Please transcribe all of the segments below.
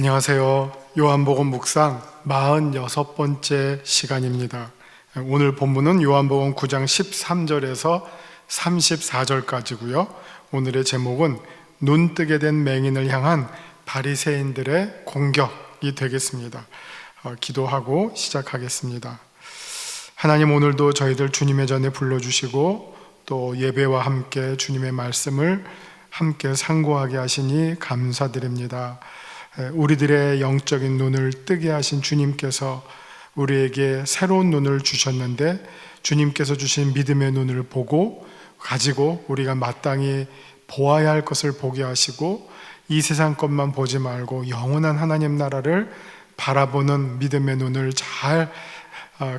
안녕하세요. 요한복음 묵상 46번째 시간입니다. 오늘 본문은 요한복음 9장 13절에서 34절까지고요. 오늘의 제목은 눈 뜨게 된 맹인을 향한 바리새인들의 공격이 되겠습니다. 기도하고 시작하겠습니다. 하나님, 오늘도 저희들 주님의 전에 불러주시고 또 예배와 함께 주님의 말씀을 함께 상고하게 하시니 감사드립니다. 우리들의 영적인 눈을 뜨게 하신 주님께서 우리에게 새로운 눈을 주셨는데, 주님께서 주신 믿음의 눈을 보고 가지고 우리가 마땅히 보아야 할 것을 보게 하시고, 이 세상 것만 보지 말고 영원한 하나님 나라를 바라보는 믿음의 눈을 잘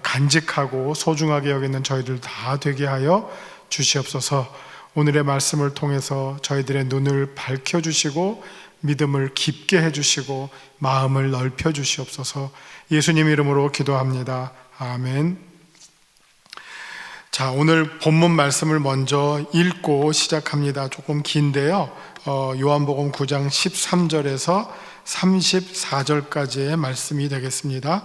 간직하고 소중하게 여기는 저희들 다 되게 하여 주시옵소서. 오늘의 말씀을 통해서 저희들의 눈을 밝혀주시고 믿음을 깊게 해주시고 마음을 넓혀 주시옵소서. 예수님 이름으로 기도합니다. 아멘. 자, 오늘 본문 말씀을 먼저 읽고 시작합니다. 조금 긴데요. 요한복음 9장 13절에서 34절까지의 말씀이 되겠습니다.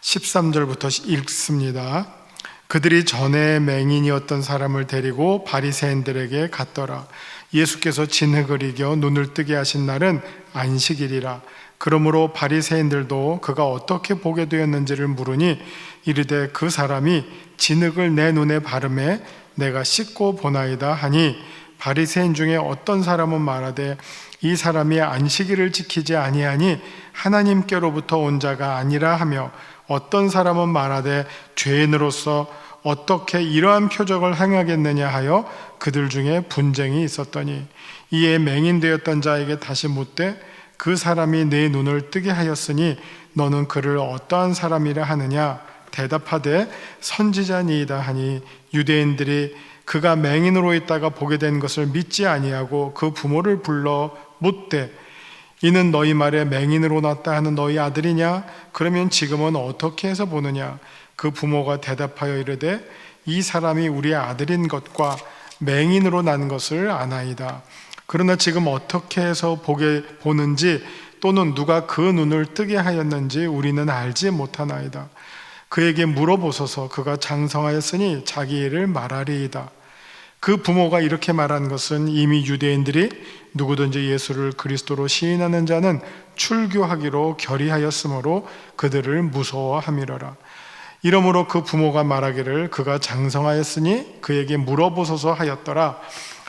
13절부터 읽습니다. 그들이 전에 맹인이었던 사람을 데리고 바리새인들에게 갔더라. 예수께서 진흙을 이겨 눈을 뜨게 하신 날은 안식일이라. 그러므로 바리새인들도 그가 어떻게 보게 되었는지를 물으니 이르되 그 사람이 진흙을 내 눈에 바르매 내가 씻고 보나이다 하니, 바리새인 중에 어떤 사람은 말하되 이 사람이 안식일을 지키지 아니하니 하나님께로부터 온 자가 아니라 하며, 어떤 사람은 말하되 죄인으로서 어떻게 이러한 표적을 행하겠느냐 하여 그들 중에 분쟁이 있었더니, 이에 맹인되었던 자에게 다시 묻되 그 사람이 내 눈을 뜨게 하였으니 너는 그를 어떠한 사람이라 하느냐? 대답하되 선지자니이다 하니, 유대인들이 그가 맹인으로 있다가 보게 된 것을 믿지 아니하고 그 부모를 불러 묻되 이는 너희 말에 맹인으로 났다 하는 너희 아들이냐? 그러면 지금은 어떻게 해서 보느냐? 그 부모가 대답하여 이르되 이 사람이 우리 아들인 것과 맹인으로 난 것을 아나이다. 그러나 지금 어떻게 해서 보는지 또는 누가 그 눈을 뜨게 하였는지 우리는 알지 못하나이다. 그에게 물어보소서. 그가 장성하였으니 자기 일을 말하리이다. 그 부모가 이렇게 말한 것은 이미 유대인들이 누구든지 예수를 그리스도로 시인하는 자는 출교하기로 결의하였으므로 그들을 무서워함이로라. 이러므로 그 부모가 말하기를 그가 장성하였으니 그에게 물어보소서 하였더라.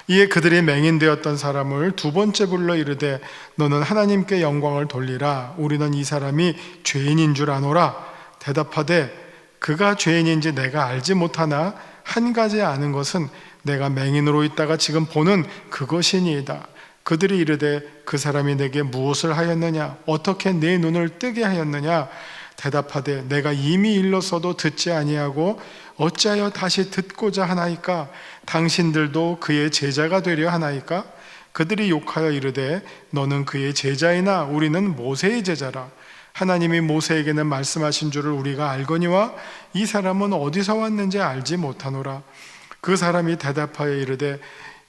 이에 그들이 맹인되었던 사람을 두 번째 불러 이르되 너는 하나님께 영광을 돌리라. 우리는 이 사람이 죄인인 줄 아노라. 대답하되 그가 죄인인지 내가 알지 못하나 한 가지 아는 것은 내가 맹인으로 있다가 지금 보는 그것이니이다. 그들이 이르되 그 사람이 내게 무엇을 하였느냐? 어떻게 내 눈을 뜨게 하였느냐? 대답하되 내가 이미 일렀어도 듣지 아니하고 어찌하여 다시 듣고자 하나이까? 당신들도 그의 제자가 되려 하나이까? 그들이 욕하여 이르되 너는 그의 제자이나 우리는 모세의 제자라. 하나님이 모세에게는 말씀하신 줄을 우리가 알거니와 이 사람은 어디서 왔는지 알지 못하노라. 그 사람이 대답하여 이르되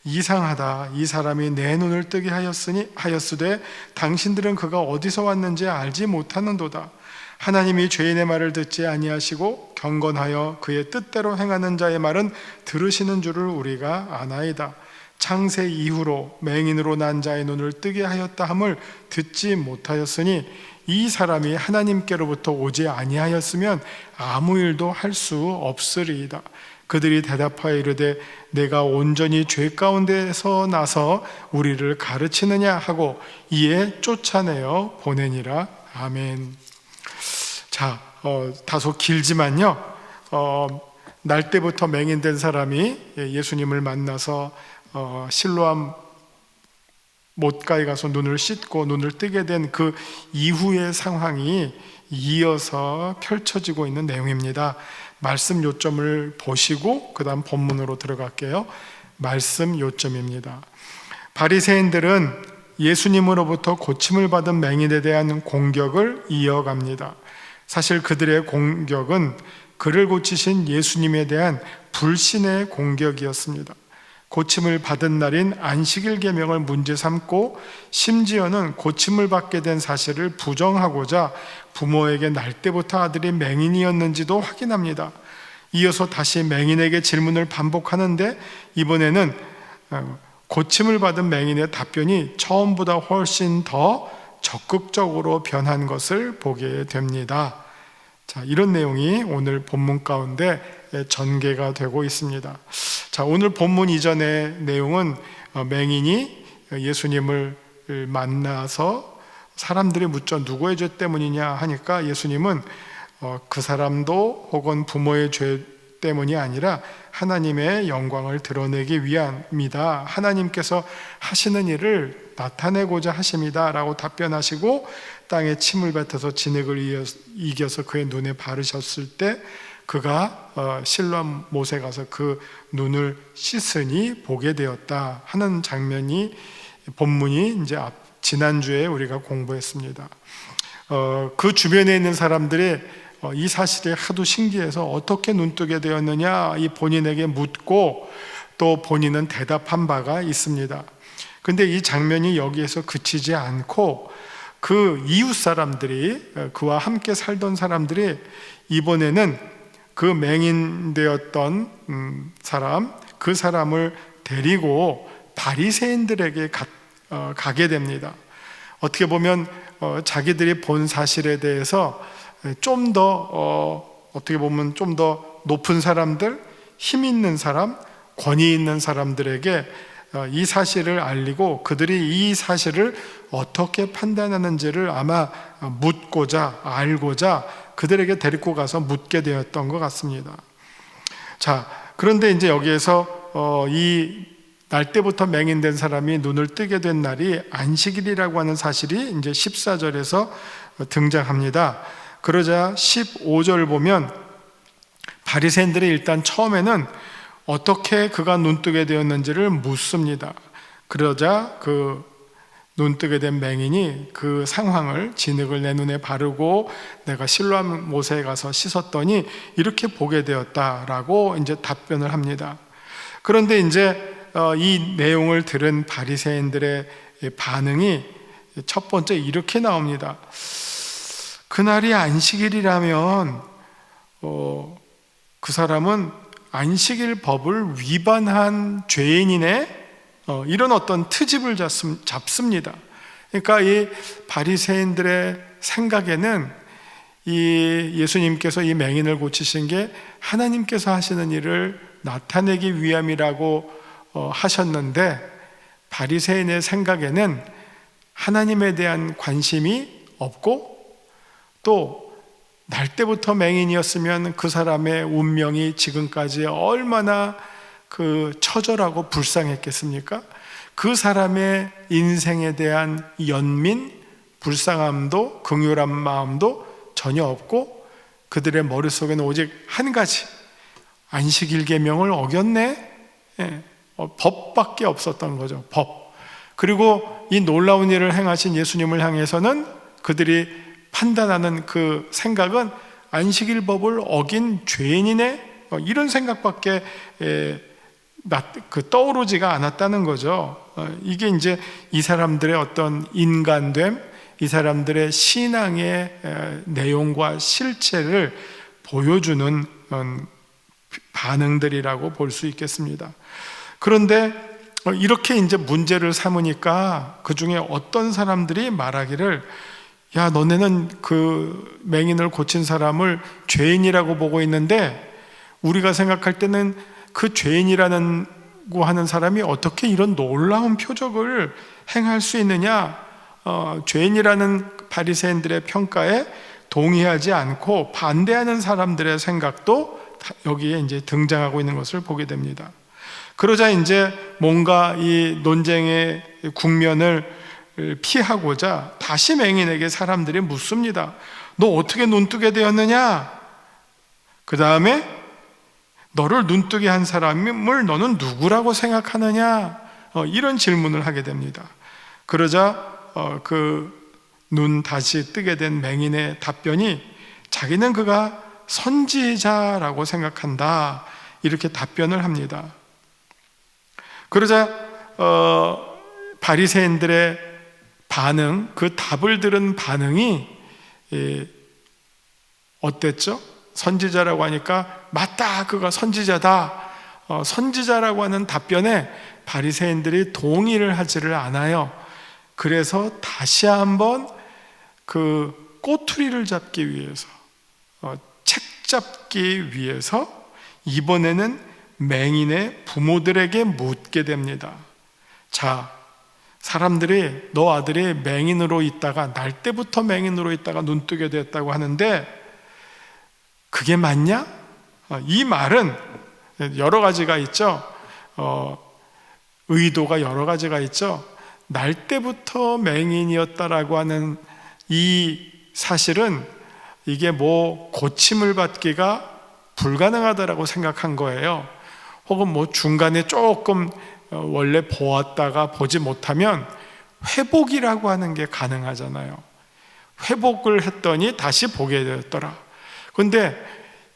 이상하다. 이 사람이 내 눈을 뜨게 하였으되 당신들은 그가 어디서 왔는지 알지 못하는도다. 하나님이 죄인의 말을 듣지 아니하시고 경건하여 그의 뜻대로 행하는 자의 말은 들으시는 줄을 우리가 아나이다. 창세 이후로 맹인으로 난 자의 눈을 뜨게 하였다 함을 듣지 못하였으니 이 사람이 하나님께로부터 오지 아니하였으면 아무 일도 할 수 없으리이다. 그들이 대답하여 이르되 내가 온전히 죄 가운데서 나서 우리를 가르치느냐 하고 이에 쫓아내어 보내니라. 아멘. 자, 다소 길지만요, 날 때부터 맹인된 사람이 예수님을 만나서 실로암 못가에 가서 눈을 씻고 눈을 뜨게 된 그 이후의 상황이 이어서 펼쳐지고 있는 내용입니다. 말씀 요점을 보시고 그 다음 본문으로 들어갈게요. 말씀 요점입니다. 바리새인들은 예수님으로부터 고침을 받은 맹인에 대한 공격을 이어갑니다. 사실 그들의 공격은 그를 고치신 예수님에 대한 불신의 공격이었습니다. 고침을 받은 날인 안식일 계명을 문제 삼고 심지어는 고침을 받게 된 사실을 부정하고자 부모에게 날 때부터 아들이 맹인이었는지도 확인합니다. 이어서 다시 맹인에게 질문을 반복하는데 이번에는 고침을 받은 맹인의 답변이 처음보다 훨씬 더 적극적으로 변한 것을 보게 됩니다. 자, 이런 내용이 오늘 본문 가운데 전개가 되고 있습니다. 자, 오늘 본문 이전의 내용은 맹인이 예수님을 만나서 사람들이 묻죠. 누구의 죄 때문이냐 하니까 예수님은 그 사람도 혹은 부모의 죄 때문이 아니라 하나님의 영광을 드러내기 위함이다. 하나님께서 하시는 일을 나타내고자 하십니다 라고 답변하시고 땅에 침을 뱉어서 진흙을 이겨서 그의 눈에 바르셨을 때 그가 실로암 못에 가서 그 눈을 씻으니 보게 되었다 하는 장면이 본문이 이제 지난주에 우리가 공부했습니다. 그 주변에 있는 사람들이 이 사실에 하도 신기해서 어떻게 눈뜨게 되었느냐 이 본인에게 묻고 또 본인은 대답한 바가 있습니다. 근데 이 장면이 여기에서 그치지 않고 그 이웃 사람들이 그와 함께 살던 사람들이 이번에는 그 맹인 되었던 사람 그 사람을 데리고 바리새인들에게 가게 됩니다. 어떻게 보면 자기들이 본 사실에 대해서 좀 더 어떻게 보면 좀 더 높은 사람들, 힘 있는 사람, 권위 있는 사람들에게 이 사실을 알리고 그들이 이 사실을 어떻게 판단하는지를 아마 묻고자 알고자 그들에게 데리고 가서 묻게 되었던 것 같습니다. 자, 그런데 이제 여기에서 이 날 때부터 맹인된 사람이 눈을 뜨게 된 날이 안식일이라고 하는 사실이 이제 14절에서 등장합니다. 그러자 15절 보면 바리새인들이 일단 처음에는 어떻게 그가 눈뜨게 되었는지를 묻습니다. 그러자 그 눈뜨게 된 맹인이 그 상황을 진흙을 내 눈에 바르고 내가 실로암 못에 가서 씻었더니 이렇게 보게 되었다라고 이제 답변을 합니다. 그런데 이제 이 내용을 들은 바리새인들의 반응이 첫 번째 이렇게 나옵니다. 그날이 안식일이라면 그 사람은 안식일 법을 위반한 죄인이네, 이런 어떤 트집을 잡습니다. 그러니까 이 바리새인들의 생각에는 이 예수님께서 이 맹인을 고치신 게 하나님께서 하시는 일을 나타내기 위함이라고 하셨는데 바리새인의 생각에는 하나님에 대한 관심이 없고 또 날 때부터 맹인이었으면 그 사람의 운명이 지금까지 얼마나 처절하고 불쌍했겠습니까? 그 사람의 인생에 대한 연민, 불쌍함도 긍휼한 마음도 전혀 없고 그들의 머릿속에는 오직 한 가지, 안식일 계명을 어겼네? 법밖에 없었던 거죠. 법. 그리고 이 놀라운 일을 행하신 예수님을 향해서는 그들이 판단하는 그 생각은 안식일 법을 어긴 죄인이네, 이런 생각밖에 떠오르지가 않았다는 거죠. 이게 이제 이 사람들의 어떤 인간됨, 이 사람들의 신앙의 내용과 실체를 보여주는 반응들이라고 볼 수 있겠습니다. 그런데 이렇게 이제 문제를 삼으니까 그 중에 어떤 사람들이 말하기를, 야, 너네는 그 맹인을 고친 사람을 죄인이라고 보고 있는데 우리가 생각할 때는 그 죄인이라고 하는 사람이 어떻게 이런 놀라운 표적을 행할 수 있느냐, 죄인이라는 바리새인들의 평가에 동의하지 않고 반대하는 사람들의 생각도 여기에 이제 등장하고 있는 것을 보게 됩니다. 그러자 이제 뭔가 이 논쟁의 국면을 피하고자 다시 맹인에게 사람들이 묻습니다. 너 어떻게 눈뜨게 되었느냐? 그 다음에 너를 눈뜨게 한 사람을 너는 누구라고 생각하느냐? 이런 질문을 하게 됩니다. 그러자 그 눈 다시 뜨게 된 맹인의 답변이 자기는 그가 선지자라고 생각한다, 이렇게 답변을 합니다. 그러자 바리새인들의 반응, 그 답을 들은 반응이 어땠죠? 선지자라고 하니까 맞다, 그가 선지자다. 선지자라고 하는 답변에 바리새인들이 동의를 하지를 않아요. 그래서 다시 한번 그 꼬투리를 잡기 위해서, 책 잡기 위해서 이번에는 맹인의 부모들에게 묻게 됩니다. 자, 사람들이 너 아들이 맹인으로 있다가, 날 때부터 맹인으로 있다가 눈뜨게 됐다고 하는데 그게 맞냐? 이 말은 여러 가지가 있죠. 의도가 여러 가지가 있죠. 날 때부터 맹인이었다라고 하는 이 사실은 이게 뭐 고침을 받기가 불가능하다라고 생각한 거예요. 혹은 뭐 중간에 조금 원래 보았다가 보지 못하면 회복이라고 하는 게 가능하잖아요. 회복을 했더니 다시 보게 되었더라. 그런데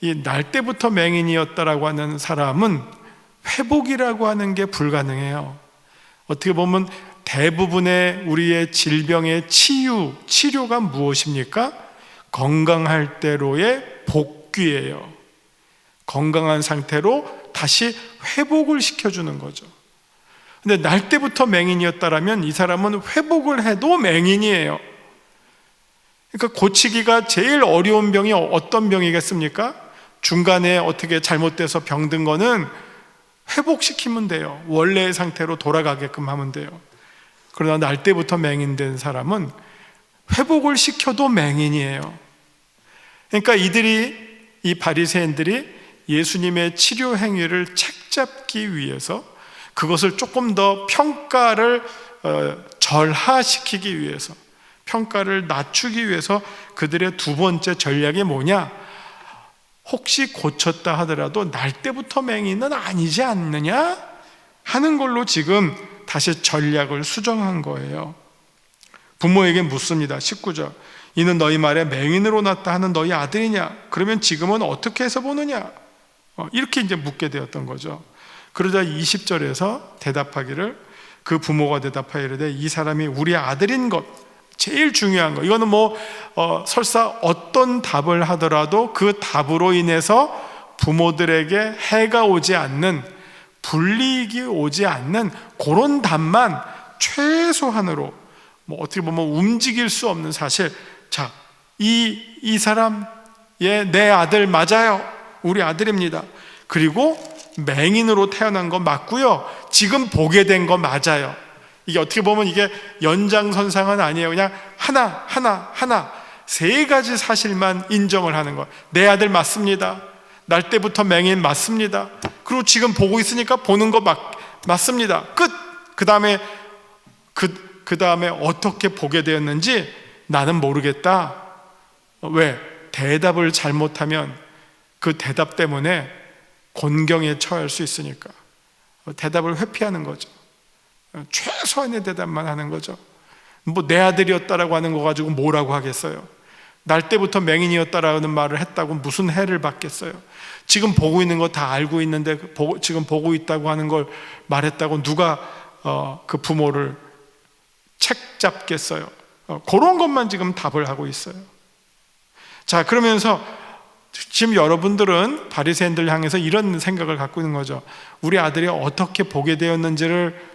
이 날 때부터 맹인이었다라고 하는 사람은 회복이라고 하는 게 불가능해요. 어떻게 보면 대부분의 우리의 질병의 치료가 무엇입니까? 건강할 대로의 복귀예요. 건강한 상태로 다시 회복을 시켜주는 거죠. 근데 날 때부터 맹인이었다라면 이 사람은 회복을 해도 맹인이에요. 그러니까 고치기가 제일 어려운 병이 어떤 병이겠습니까? 중간에 어떻게 잘못돼서 병든 거는 회복시키면 돼요. 원래의 상태로 돌아가게끔 하면 돼요. 그러나 날 때부터 맹인된 사람은 회복을 시켜도 맹인이에요. 그러니까 이 바리새인들이 예수님의 치료 행위를 책잡기 위해서, 그것을 조금 더 평가를 절하시키기 위해서, 평가를 낮추기 위해서 그들의 두 번째 전략이 뭐냐? 혹시 고쳤다 하더라도 날 때부터 맹인은 아니지 않느냐 하는 걸로 지금 다시 전략을 수정한 거예요. 부모에게 묻습니다. 19절. 이는 너희 말에 맹인으로 났다 하는 너희 아들이냐? 그러면 지금은 어떻게 해서 보느냐? 이렇게 이제 묻게 되었던 거죠. 그러자 20절에서 대답하기를, 그 부모가 대답하여 이르되 이 사람이 우리 아들인 것, 제일 중요한 거, 이거는 설사 어떤 답을 하더라도 그 답으로 인해서 부모들에게 해가 오지 않는, 불이익이 오지 않는 그런 답만 최소한으로, 어떻게 보면 움직일 수 없는 사실. 자, 이 사람, 내 아들 맞아요. 우리 아들입니다. 그리고 맹인으로 태어난 거 맞고요. 지금 보게 된 거 맞아요. 이게 어떻게 보면 이게 연장선상은 아니에요. 그냥 하나 세 가지 사실만 인정을 하는 거예요. 내 아들 맞습니다. 날 때부터 맹인 맞습니다. 그리고 지금 보고 있으니까 보는 거 맞습니다. 끝. 그 다음에 어떻게 보게 되었는지 나는 모르겠다. 왜? 대답을 잘못하면 그 대답 때문에 곤경에 처할 수 있으니까 대답을 회피하는 거죠. 최소한의 대답만 하는 거죠. 내 아들이었다라고 하는 거 가지고 뭐라고 하겠어요? 날 때부터 맹인이었다라는 말을 했다고 무슨 해를 받겠어요? 지금 보고 있는 거 다 알고 있는데 지금 보고 있다고 하는 걸 말했다고 누가 그 부모를 책 잡겠어요? 그런 것만 지금 답을 하고 있어요. 자, 그러면서 지금 여러분들은 바리새인들 향해서 이런 생각을 갖고 있는 거죠. 우리 아들이 어떻게 보게 되었는지를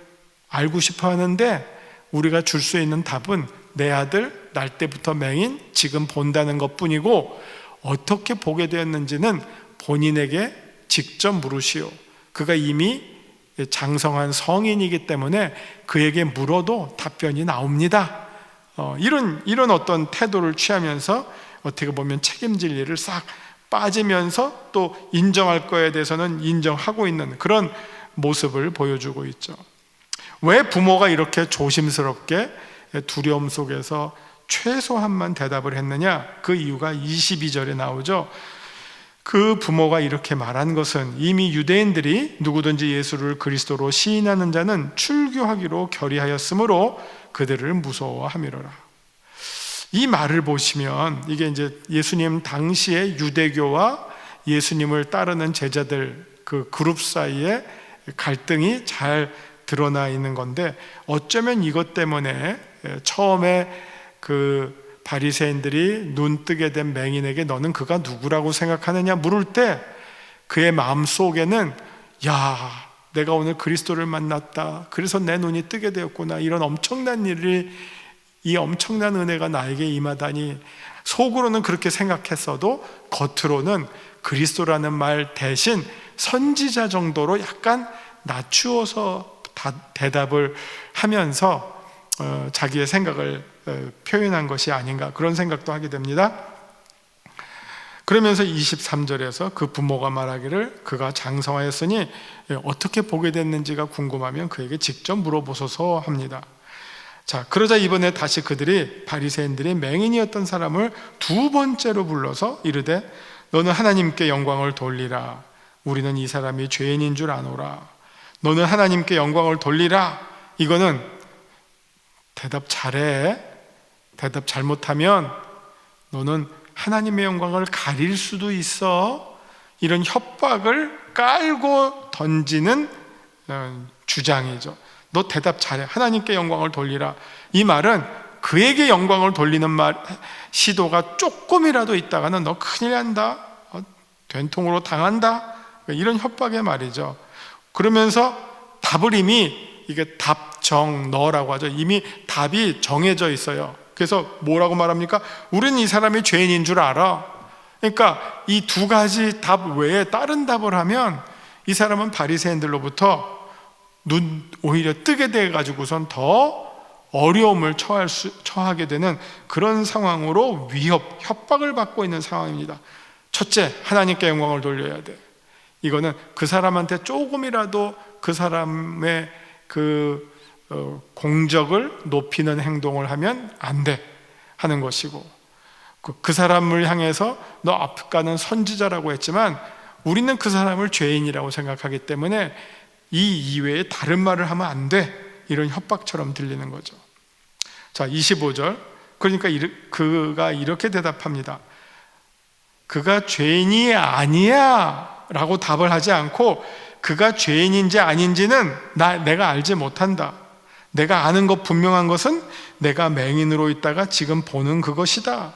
알고 싶어 하는데 우리가 줄 수 있는 답은 내 아들 날 때부터 맹인, 지금 본다는 것뿐이고 어떻게 보게 되었는지는 본인에게 직접 물으시오. 그가 이미 장성한 성인이기 때문에 그에게 물어도 답변이 나옵니다. 이런 어떤 태도를 취하면서 어떻게 보면 책임질 일을 싹 빠지면서 또 인정할 거에 대해서는 인정하고 있는 그런 모습을 보여주고 있죠. 왜 부모가 이렇게 조심스럽게 두려움 속에서 최소한만 대답을 했느냐? 그 이유가 22절에 나오죠. 그 부모가 이렇게 말한 것은 이미 유대인들이 누구든지 예수를 그리스도로 시인하는 자는 출교하기로 결의하였으므로 그들을 무서워함이로라. 이 말을 보시면 이게 이제 예수님 당시의 유대교와 예수님을 따르는 제자들 그 그룹 사이에 갈등이 잘 드러나 있는 건데, 어쩌면 이것 때문에 처음에 그 바리새인들이 눈 뜨게 된 맹인에게 너는 그가 누구라고 생각하느냐 물을 때 그의 마음속에는 야, 내가 오늘 그리스도를 만났다, 그래서 내 눈이 뜨게 되었구나, 이런 엄청난 일이, 이 엄청난 은혜가 나에게 임하다니, 속으로는 그렇게 생각했어도 겉으로는 그리스도라는 말 대신 선지자 정도로 약간 낮추어서 대답을 하면서 자기의 생각을 표현한 것이 아닌가, 그런 생각도 하게 됩니다. 그러면서 23절에서 그 부모가 말하기를 그가 장성하였으니 어떻게 보게 됐는지가 궁금하면 그에게 직접 물어보소서 합니다. 자, 그러자 이번에 다시 그들이 바리새인들이 맹인이었던 사람을 두 번째로 불러서 이르되 너는 하나님께 영광을 돌리라. 우리는 이 사람이 죄인인 줄 아노라. 너는 하나님께 영광을 돌리라. 이거는 대답 잘해. 대답 잘못하면 너는 하나님의 영광을 가릴 수도 있어. 이런 협박을 깔고 던지는 주장이죠. 너 대답 잘해. 하나님께 영광을 돌리라. 이 말은 그에게 영광을 돌리는 시도가 조금이라도 있다가는 너 큰일 난다, 된통으로 당한다, 이런 협박의 말이죠. 그러면서 답을 이미, 이게 답정너라고 하죠. 이미 답이 정해져 있어요. 그래서 뭐라고 말합니까? 우리는 이 사람이 죄인인 줄 알아. 그러니까 이 두 가지 답 외에 다른 답을 하면 이 사람은 바리새인들로부터 눈 오히려 뜨게 돼 가지고선 더 어려움을 처하게 되는 그런 상황으로 협박을 받고 있는 상황입니다. 첫째, 하나님께 영광을 돌려야 돼. 이거는 그 사람한테 조금이라도 그 사람의 공적을 높이는 행동을 하면 안 돼 하는 것이고, 그 사람을 향해서 너 아까는 선지자라고 했지만 우리는 그 사람을 죄인이라고 생각하기 때문에 이 이외에 다른 말을 하면 안 돼, 이런 협박처럼 들리는 거죠. 자, 25절. 그러니까 그가 이렇게 대답합니다. 그가 죄인이 아니야 라고 답을 하지 않고 그가 죄인인지 아닌지는 내가 알지 못한다. 내가 아는 것 분명한 것은 내가 맹인으로 있다가 지금 보는 그것이다.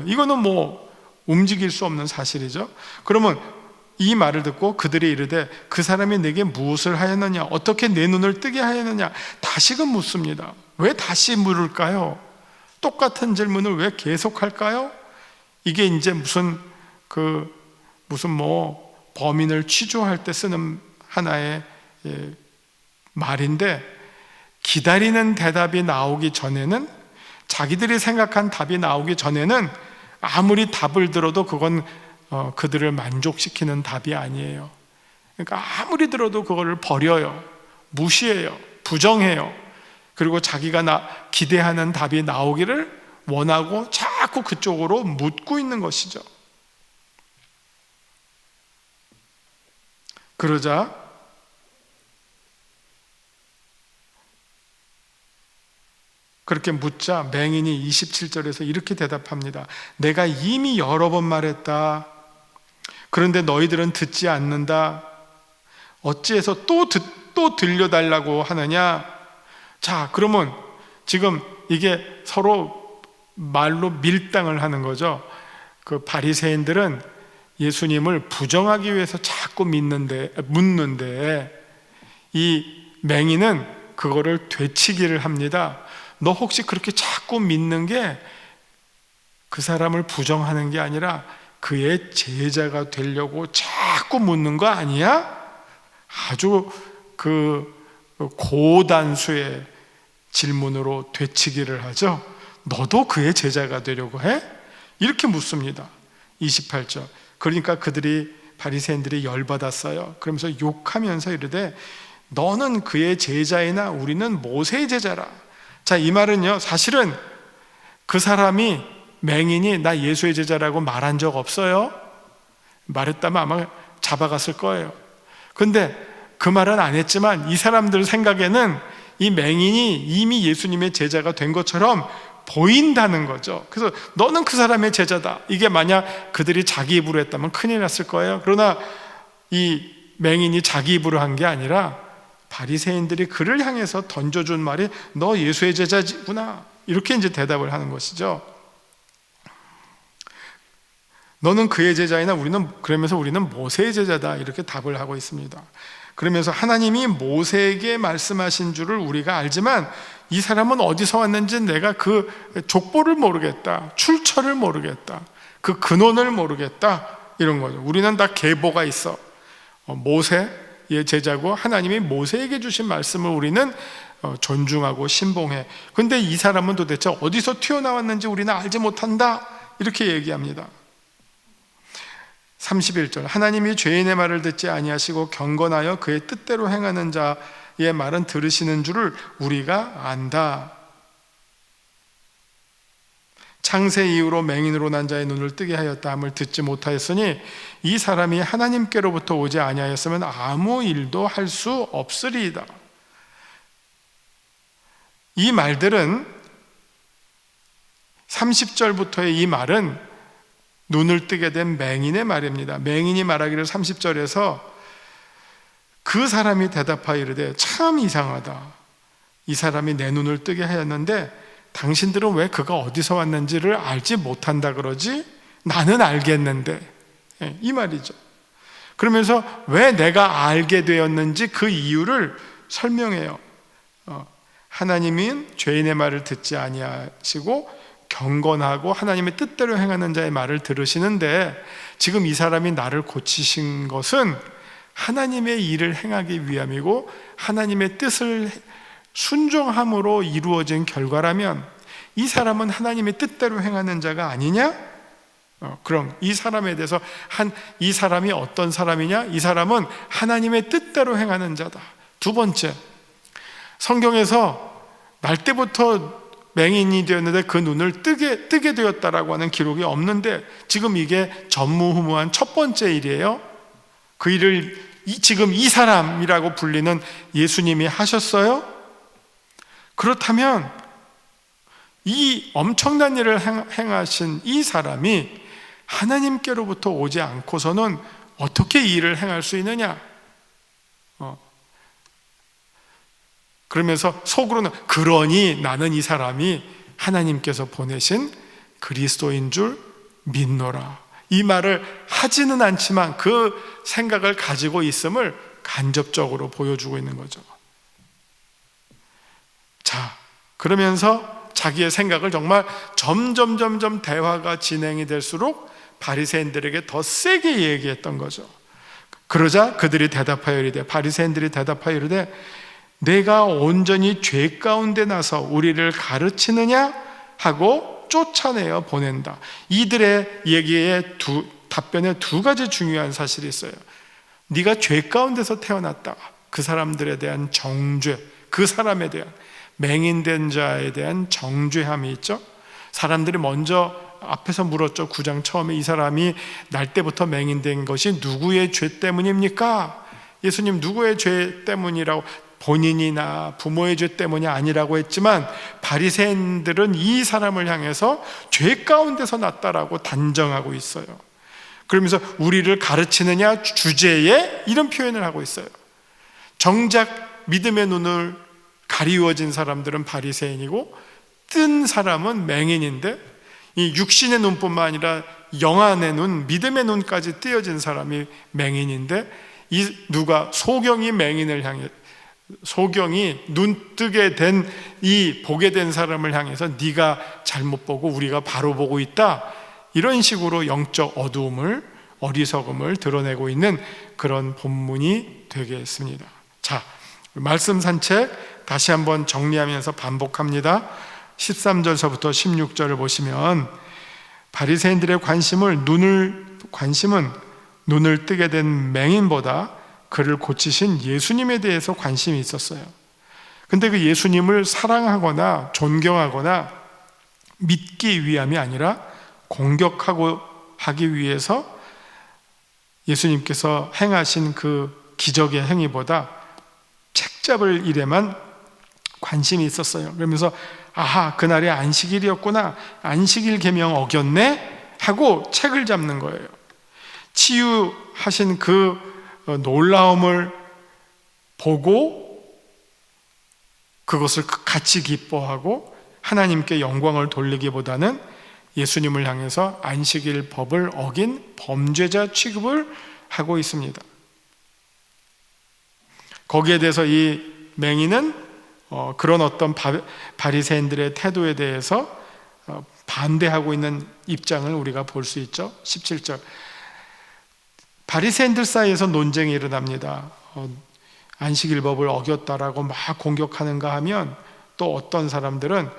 이거는 뭐 움직일 수 없는 사실이죠. 그러면 이 말을 듣고 그들이 이르되 그 사람이 내게 무엇을 하였느냐, 어떻게 내 눈을 뜨게 하였느냐, 다시금 묻습니다. 왜 다시 물을까요? 똑같은 질문을 왜 계속할까요? 이게 이제 무슨 범인을 취조할 때 쓰는 하나의 말인데, 기다리는 대답이 나오기 전에는, 자기들이 생각한 답이 나오기 전에는 아무리 답을 들어도 그건 그들을 만족시키는 답이 아니에요. 그러니까 아무리 들어도 그거를 버려요, 무시해요, 부정해요. 그리고 자기가 기대하는 답이 나오기를 원하고 자꾸 그쪽으로 묻고 있는 것이죠. 그러자 그렇게 묻자 맹인이 27절에서 이렇게 대답합니다. 내가 이미 여러 번 말했다. 그런데 너희들은 듣지 않는다. 어찌해서 또 들려달라고 하느냐. 자, 그러면 지금 이게 서로 말로 밀당을 하는 거죠. 그 바리새인들은 예수님을 부정하기 위해서 자꾸 묻는데 이 맹인은 그거를 되치기를 합니다. 너 혹시 그렇게 자꾸 믿는 게 그 사람을 부정하는 게 아니라 그의 제자가 되려고 자꾸 묻는 거 아니야? 아주 고단수의 질문으로 되치기를 하죠. 너도 그의 제자가 되려고 해? 이렇게 묻습니다. 28절. 그러니까 바리새인들이 열받았어요. 그러면서 욕하면서 이르되 너는 그의 제자이나 우리는 모세의 제자라. 자, 이 말은요, 사실은 그 사람이, 맹인이 나 예수의 제자라고 말한 적 없어요. 말했다면 아마 잡아갔을 거예요. 근데 그 말은 안 했지만 이 사람들 생각에는 이 맹인이 이미 예수님의 제자가 된 것처럼 보인다는 거죠. 그래서 너는 그 사람의 제자다. 이게 만약 그들이 자기 입으로 했다면 큰일 났을 거예요. 그러나 이 맹인이 자기 입으로 한 게 아니라 바리새인들이 그를 향해서 던져준 말이 너 예수의 제자구나, 이렇게 이제 대답을 하는 것이죠. 너는 그의 제자이나 그러면서 우리는 모세의 제자다, 이렇게 답을 하고 있습니다. 그러면서 하나님이 모세에게 말씀하신 줄을 우리가 알지만 이 사람은 어디서 왔는지 내가 그 족보를 모르겠다, 출처를 모르겠다, 그 근원을 모르겠다, 이런 거죠. 우리는 다 계보가 있어. 모세의 제자고 하나님이 모세에게 주신 말씀을 우리는 존중하고 신봉해. 근데 이 사람은 도대체 어디서 튀어나왔는지 우리는 알지 못한다, 이렇게 얘기합니다. 31절, 하나님이 죄인의 말을 듣지 아니하시고 경건하여 그의 뜻대로 행하는 자의 말은 들으시는 줄을 우리가 안다. 창세 이후로 맹인으로 난 자의 눈을 뜨게 하였다 함을 듣지 못하였으니 이 사람이 하나님께로부터 오지 아니하였으면 아무 일도 할 수 없으리이다. 이 말들은 30절부터의 이 말은 눈을 뜨게 된 맹인의 말입니다. 맹인이 말하기를 30절에서 그 사람이 대답하여 이르되 참 이상하다. 이 사람이 내 눈을 뜨게 하였는데 당신들은 왜 그가 어디서 왔는지를 알지 못한다 그러지? 나는 알겠는데, 이 말이죠. 그러면서 왜 내가 알게 되었는지 그 이유를 설명해요. 하나님은 죄인의 말을 듣지 아니하시고 경건하고 하나님의 뜻대로 행하는 자의 말을 들으시는데, 지금 이 사람이 나를 고치신 것은 하나님의 일을 행하기 위함이고 하나님의 뜻을 순종함으로 이루어진 결과라면 이 사람은 하나님의 뜻대로 행하는 자가 아니냐? 그럼 이 사람에 대해서 이 사람이 어떤 사람이냐? 이 사람은 하나님의 뜻대로 행하는 자다. 두 번째, 성경에서 날 때부터 맹인이 되었는데 그 눈을 뜨게 되었다라고 하는 기록이 없는데 지금 이게 전무후무한 첫 번째 일이에요. 그 일을 지금 이 사람이라고 불리는 예수님이 하셨어요? 그렇다면 이 엄청난 일을 행하신 이 사람이 하나님께로부터 오지 않고서는 어떻게 이 일을 행할 수 있느냐? 그러면서 속으로는 그러니 나는 이 사람이 하나님께서 보내신 그리스도인 줄 믿노라, 이 말을 하지는 않지만 그 생각을 가지고 있음을 간접적으로 보여주고 있는 거죠. 자, 그러면서 자기의 생각을 정말 점점 대화가 진행이 될수록 바리새인들에게 더 세게 얘기했던 거죠. 그러자 그들이 대답하여 이르되, 바리새인들이 대답하여 이르되 내가 온전히 죄 가운데 나서 우리를 가르치느냐 하고 쫓아내어 보낸다. 이들의 얘기에 답변에 두 가지 중요한 사실이 있어요. 네가 죄 가운데서 태어났다, 그 사람들에 대한 정죄, 그 사람에 대한 맹인된 자에 대한 정죄함이 있죠. 사람들이 먼저 앞에서 물었죠. 9장 처음에 이 사람이 날 때부터 맹인된 것이 누구의 죄 때문입니까? 예수님 누구의 죄 때문이라고, 본인이나 부모의 죄 때문이 아니라고 했지만 바리새인들은 이 사람을 향해서 죄 가운데서 났다라고 단정하고 있어요. 그러면서 우리를 가르치느냐 주제에 이런 표현을 하고 있어요. 정작 믿음의 눈을 가리워진 사람들은 바리새인이고 뜬 사람은 맹인인데, 이 육신의 눈뿐만 아니라 영안의 눈, 믿음의 눈까지 띄어진 사람이 맹인인데, 이 누가 소경이 맹인을 향해, 소경이 눈 뜨게 된 이 보게 된 사람을 향해서 네가 잘못 보고 우리가 바로 보고 있다, 이런 식으로 영적 어두움을, 어리석음을 드러내고 있는 그런 본문이 되겠습니다. 자, 말씀 산책 다시 한번 정리하면서 반복합니다. 13절서부터 16절을 보시면 바리새인들의 관심은 눈을 뜨게 된 맹인보다 그를 고치신 예수님에 대해서 관심이 있었어요. 근데 그 예수님을 사랑하거나 존경하거나 믿기 위함이 아니라 공격하고 하기 위해서 예수님께서 행하신 그 기적의 행위보다 책 잡을 일에만 관심이 있었어요. 그러면서 아하, 그날이 안식일이었구나, 안식일 계명 어겼네 하고 책을 잡는 거예요. 치유하신 그 놀라움을 보고 그것을 같이 기뻐하고 하나님께 영광을 돌리기보다는 예수님을 향해서 안식일 법을 어긴 범죄자 취급을 하고 있습니다. 거기에 대해서 이 맹인은 그런 어떤 바리새인들의 태도에 대해서 반대하고 있는 입장을 우리가 볼 수 있죠. 17절, 바리새인들 사이에서 논쟁이 일어납니다. 안식일법을 어겼다라고 막 공격하는가 하면 또 어떤 사람들은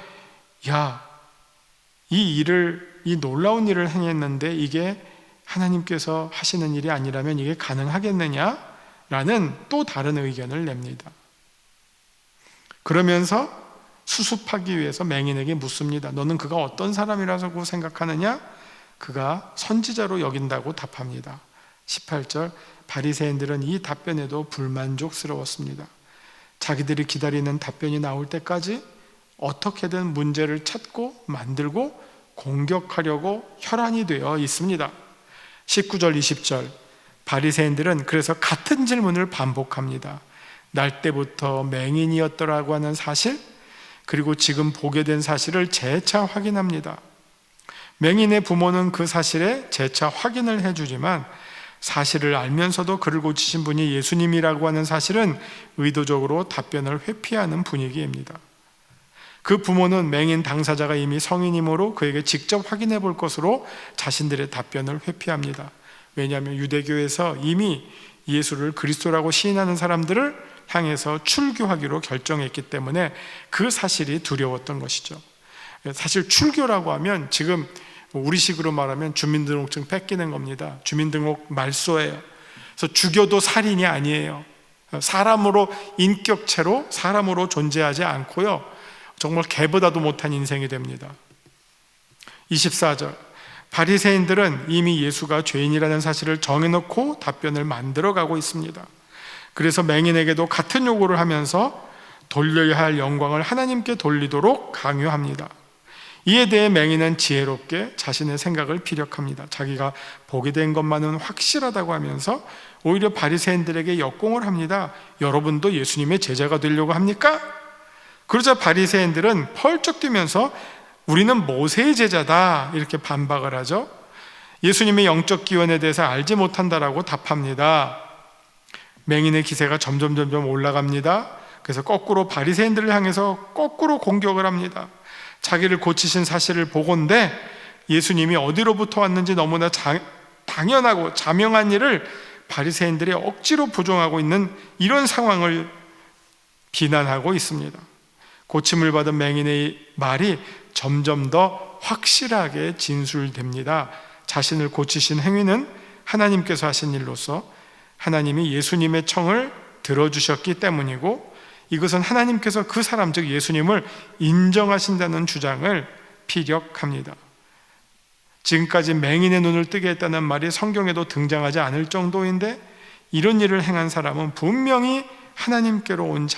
이 놀라운 일을 행했는데 이게 하나님께서 하시는 일이 아니라면 이게 가능하겠느냐라는 또 다른 의견을 냅니다. 그러면서 수습하기 위해서 맹인에게 묻습니다. 너는 그가 어떤 사람이라고 생각하느냐? 그가 선지자로 여긴다고 답합니다. 18절, 바리새인들은 이 답변에도 불만족스러웠습니다. 자기들이 기다리는 답변이 나올 때까지 어떻게든 문제를 찾고 만들고 공격하려고 혈안이 되어 있습니다. 19절, 20절, 바리새인들은 그래서 같은 질문을 반복합니다. 날 때부터 맹인이었더라고 하는 사실, 그리고 지금 보게 된 사실을 재차 확인합니다. 맹인의 부모는 그 사실에 재차 확인을 해주지만 사실을 알면서도 그를 고치신 분이 예수님이라고 하는 사실은 의도적으로 답변을 회피하는 분위기입니다. 그 부모는 맹인 당사자가 이미 성인이므로 그에게 직접 확인해 볼 것으로 자신들의 답변을 회피합니다. 왜냐하면 유대교에서 이미 예수를 그리스도라고 시인하는 사람들을 향해서 출교하기로 결정했기 때문에 그 사실이 두려웠던 것이죠. 사실 출교라고 하면 지금 우리식으로 말하면 주민등록증 뺏기는 겁니다. 주민등록 말소예요. 그래서 죽여도 살인이 아니에요. 사람으로, 인격체로 사람으로 존재하지 않고요, 정말 개보다도 못한 인생이 됩니다. 24절, 바리새인들은 이미 예수가 죄인이라는 사실을 정해놓고 답변을 만들어가고 있습니다. 그래서 맹인에게도 같은 요구를 하면서 돌려야 할 영광을 하나님께 돌리도록 강요합니다. 이에 대해 맹인은 지혜롭게 자신의 생각을 피력합니다. 자기가 보게 된 것만은 확실하다고 하면서 오히려 바리새인들에게 역공을 합니다. 여러분도 예수님의 제자가 되려고 합니까? 그러자 바리새인들은 펄쩍 뛰면서 우리는 모세의 제자다 이렇게 반박을 하죠. 예수님의 영적 기원에 대해서 알지 못한다라고 답합니다. 맹인의 기세가 점점 올라갑니다. 그래서 거꾸로 바리새인들을 향해서 거꾸로 공격을 합니다. 자기를 고치신 사실을 보건대 예수님이 어디로부터 왔는지 너무나 당연하고 자명한 일을 바리새인들이 억지로 부정하고 있는 이런 상황을 비난하고 있습니다. 고침을 받은 맹인의 말이 점점 더 확실하게 진술됩니다. 자신을 고치신 행위는 하나님께서 하신 일로서 하나님이 예수님의 청을 들어주셨기 때문이고, 이것은 하나님께서 그 사람, 즉 예수님을 인정하신다는 주장을 피력합니다. 지금까지 맹인의 눈을 뜨게 했다는 말이 성경에도 등장하지 않을 정도인데 이런 일을 행한 사람은 분명히 하나님께로 온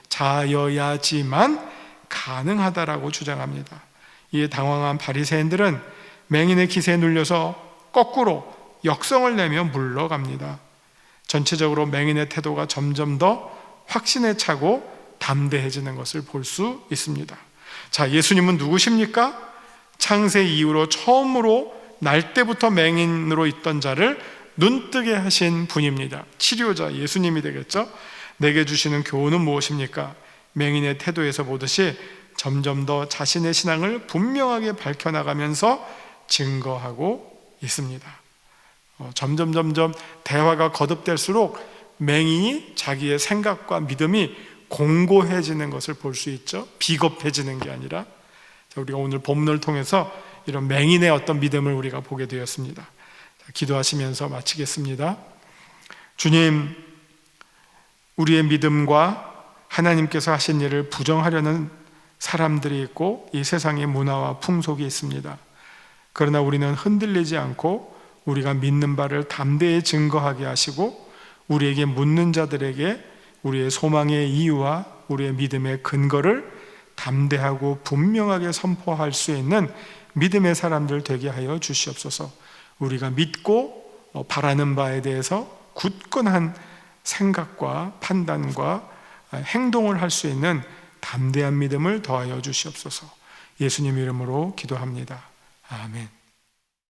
자여야지만 가능하다라고 주장합니다. 이에 당황한 바리새인들은 맹인의 기세에 눌려서 거꾸로 역성을 내며 물러갑니다. 전체적으로 맹인의 태도가 점점 더 확신에 차고 담대해지는 것을 볼 수 있습니다. 자, 예수님은 누구십니까? 창세 이후로 처음으로 날 때부터 맹인으로 있던 자를 눈뜨게 하신 분입니다. 치료자 예수님이 되겠죠? 내게 주시는 교훈은 무엇입니까? 맹인의 태도에서 보듯이 점점 더 자신의 신앙을 분명하게 밝혀나가면서 증거하고 있습니다. 점점 대화가 거듭될수록 맹인이 자기의 생각과 믿음이 공고해지는 것을 볼 수 있죠. 비겁해지는 게 아니라. 우리가 오늘 본문을 통해서 이런 맹인의 어떤 믿음을 우리가 보게 되었습니다. 기도하시면서 마치겠습니다. 주님, 우리의 믿음과 하나님께서 하신 일을 부정하려는 사람들이 있고 이 세상의 문화와 풍속이 있습니다. 그러나 우리는 흔들리지 않고 우리가 믿는 바를 담대히 증거하게 하시고 우리에게 묻는 자들에게 우리의 소망의 이유와 우리의 믿음의 근거를 담대하고 분명하게 선포할 수 있는 믿음의 사람들 되게 하여 주시옵소서. 우리가 믿고 바라는 바에 대해서 굳건한 생각과 판단과 행동을 할 수 있는 담대한 믿음을 더하여 주시옵소서. 예수님 이름으로 기도합니다. 아멘.